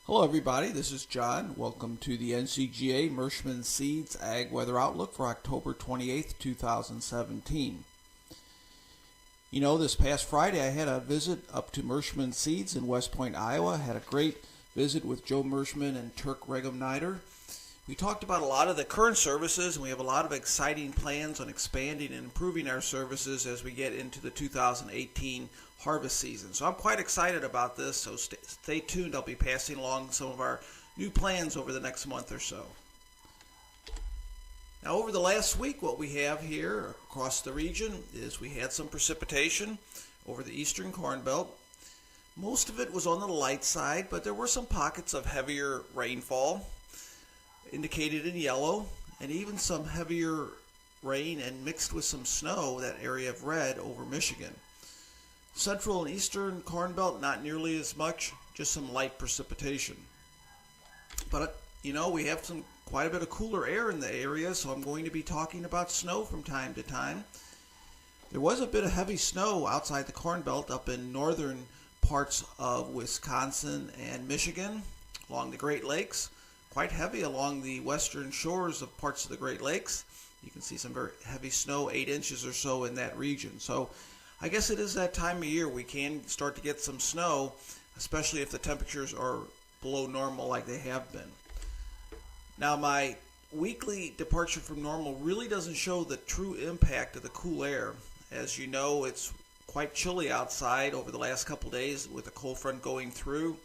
Hello everybody, this is John. Welcome to the NCGA Merschman Seeds Ag Weather Outlook for October 28th, 2017. You know, this past Friday I had a visit up to Merschman Seeds in West Point, Iowa. Had a great visit with Joe Merschman and Turk Regum-Nider. We talked about a lot of the current services, and we have a lot of exciting plans on expanding and improving our services as we get into the 2018 harvest season. So I'm quite excited about this, so stay tuned. I'll be passing along some of our new plans over the next month or so. Now, over the last week, what we have here across the region is we had some precipitation over the eastern Corn Belt. Most of it was on the light side, but there were some pockets of heavier rainfall indicated in yellow, and even some heavier rain and mixed with some snow, that area of red, over Michigan. Central and eastern Corn Belt, not nearly as much, just some light precipitation. But, you know, we have quite a bit of cooler air in the area, so I'm going to be talking about snow from time to time. There was a bit of heavy snow outside the Corn Belt up in northern parts of Wisconsin and Michigan, along the Great Lakes. Quite heavy along the western shores of parts of the Great Lakes. You can see some very heavy snow, 8 inches or so in that region. So I guess it is that time of year we can start to get some snow, especially if the temperatures are below normal like they have been. Now, my weekly departure from normal really doesn't show the true impact of the cool air. As you know, it's quite chilly outside over the last couple days with the cold front going through.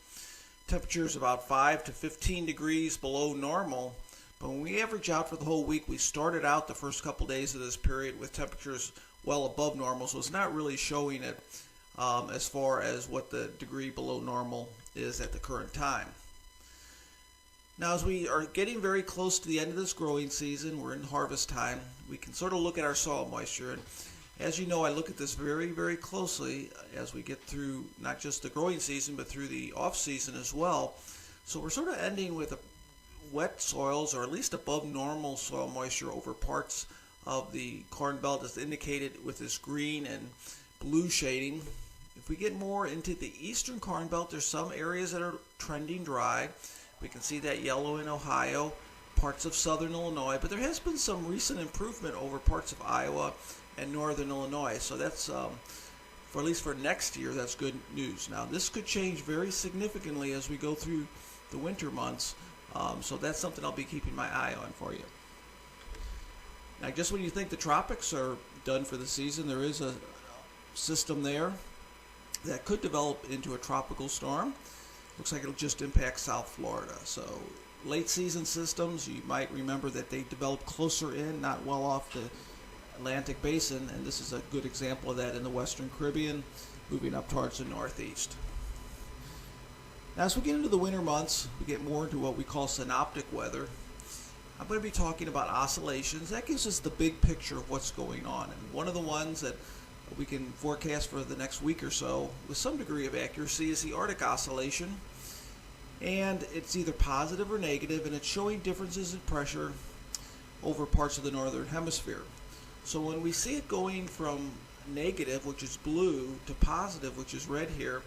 Temperatures about 5 to 15 degrees below normal, but when we average out for the whole week, we started out the first couple days of this period with temperatures well above normal, so it's not really showing it as far as what the degree below normal is at the current time. Now, as we are getting very close to the end of this growing season, we're in harvest time, we can sort of look at our soil moisture. And as you know, I look at this very, very closely as we get through not just the growing season, but through the off season as well. So we're sort of ending with wet soils, or at least above normal soil moisture over parts of the Corn Belt, as indicated with this green and blue shading. If we get more into the eastern Corn Belt, there's some areas that are trending dry. We can see that yellow in Ohio, parts of southern Illinois, but there has been some recent improvement over parts of Iowa and northern Illinois. So that's, for at least for next year, that's good news. Now, this could change very significantly as we go through the winter months. So that's something I'll be keeping my eye on for you. Now, just when you think the tropics are done for the season, there is a system there that could develop into a tropical storm. Looks like it'll just impact South Florida. So late season systems, you might remember that they develop closer in, not well off the Atlantic Basin, and this is a good example of that in the Western Caribbean, moving up towards the northeast. Now, as we get into the winter months, we get more into what we call synoptic weather. I'm going to be talking about oscillations. That gives us the big picture of what's going on. And one of the ones that we can forecast for the next week or so with some degree of accuracy is the Arctic oscillation. And it's either positive or negative, and it's showing differences in pressure over parts of the northern hemisphere. So when we see it going from negative, which is blue, to positive, which is red here,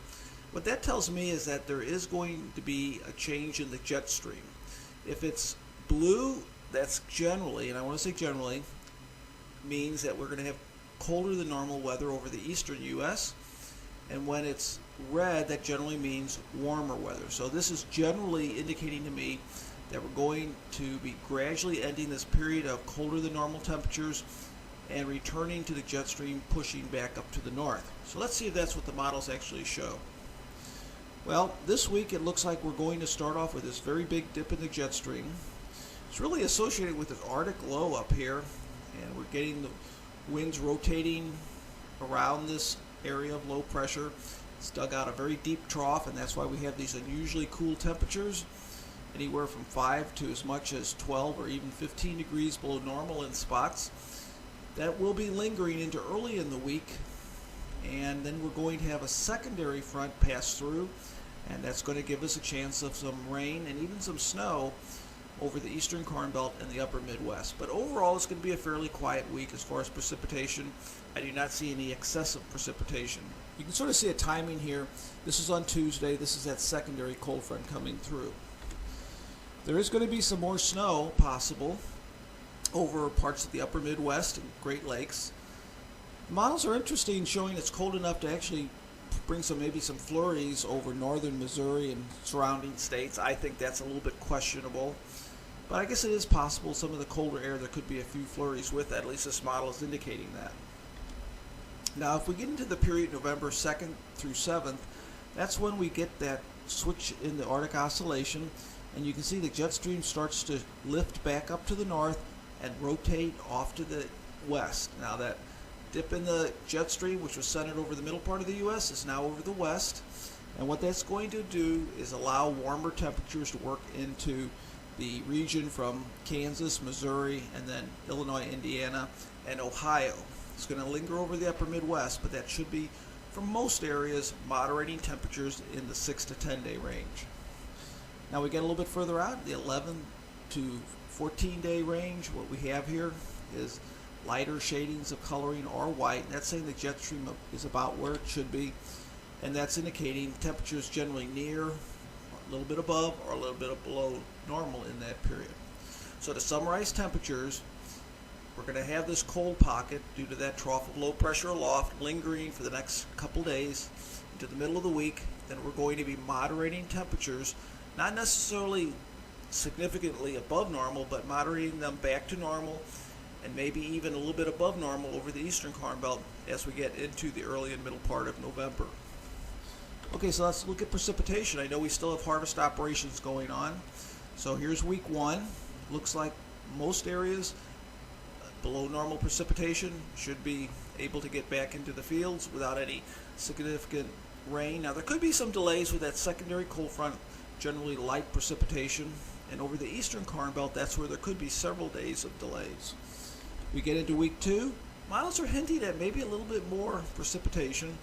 what that tells me is that there is going to be a change in the jet stream. If it's blue, that's generally, and I want to say generally, means that we're going to have colder than normal weather over the eastern U.S. And when it's red, that generally means warmer weather. So this is generally indicating to me that we're going to be gradually ending this period of colder than normal temperatures and returning to the jet stream, pushing back up to the north. So let's see if that's what the models actually show. Well, this week it looks like we're going to start off with this very big dip in the jet stream. It's really associated with the Arctic low up here, and we're getting the winds rotating around this area of low pressure. It's dug out a very deep trough, and that's why we have these unusually cool temperatures, anywhere from 5 to as much as 12 or even 15 degrees below normal in spots. That will be lingering into early in the week, and then we're going to have a secondary front pass through, and that's going to give us a chance of some rain and even some snow over the eastern Corn Belt and the upper Midwest. But overall, it's going to be a fairly quiet week as far as precipitation. I do not see any excessive precipitation. You can sort of see a timing here. This is on Tuesday. This is that secondary cold front coming through. There is going to be some more snow possible over parts of the upper Midwest and Great Lakes. Models are interesting, showing it's cold enough to actually bring maybe some flurries over northern Missouri and surrounding states. I think that's a little bit questionable, but I guess it is possible some of the colder air, there could be a few flurries with that. At least this model is indicating that. Now, if we get into the period November 2nd through 7th, that's when we get that switch in the Arctic oscillation, and you can see the jet stream starts to lift back up to the north and rotate off to the west. Now, that dip in the jet stream, which was centered over the middle part of the U.S., is now over the west, and what that's going to do is allow warmer temperatures to work into the region from Kansas, Missouri, and then Illinois, Indiana, and Ohio. It's going to linger over the upper Midwest, but that should be, for most areas, moderating temperatures in the 6 to 10 day range. Now we get a little bit further out, the 11 to 14 day range. What we have here is lighter shadings of coloring or white. That's saying the jet stream is about where it should be, and that's indicating temperatures generally near, a little bit above, or a little bit below normal in that period. So to summarize temperatures, we're going to have this cold pocket due to that trough of low pressure aloft lingering for the next couple days into the middle of the week. Then we're going to be moderating temperatures, not necessarily significantly above normal, but moderating them back to normal, and maybe even a little bit above normal over the eastern Corn Belt as we get into the early and middle part of November. Okay, so let's look at precipitation. I know we still have harvest operations going on. So here's week 1. Looks like most areas below normal precipitation should be able to get back into the fields without any significant rain. Now, there could be some delays with that secondary cold front, generally light precipitation, and over the eastern Corn Belt, that's where there could be several days of delays. We get into week 2. Models are hinting at maybe a little bit more precipitation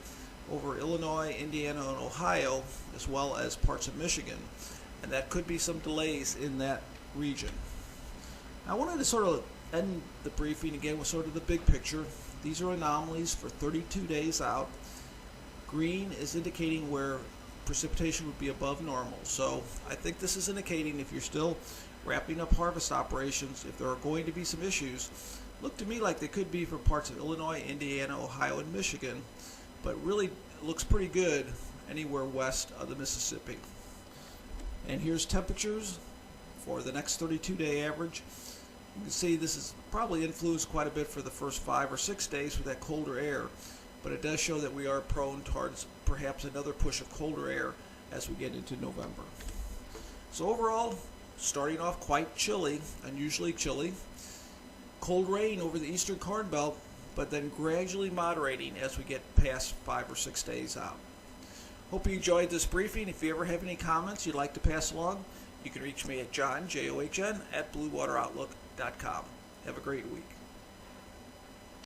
over Illinois, Indiana, and Ohio, as well as parts of Michigan, and that could be some delays in that region. I wanted to sort of end the briefing again with sort of the big picture. These are anomalies for 32 days out. Green is indicating where precipitation would be above normal. So I think this is indicating, if you're still wrapping up harvest operations, if there are going to be some issues, look to me like they could be for parts of Illinois, Indiana, Ohio, and Michigan, but really looks pretty good anywhere west of the Mississippi. And here's temperatures for the next 32-day average. You can see this is probably influenced quite a bit for the first 5 or 6 days with that colder air, but it does show that we are prone towards perhaps another push of colder air as we get into November. So overall, starting off quite chilly, unusually chilly. Cold rain over the eastern Corn Belt, but then gradually moderating as we get past 5 or 6 days out. Hope you enjoyed this briefing. If you ever have any comments you'd like to pass along, you can reach me at John, John, @BlueWaterOutlook.com. Have a great week.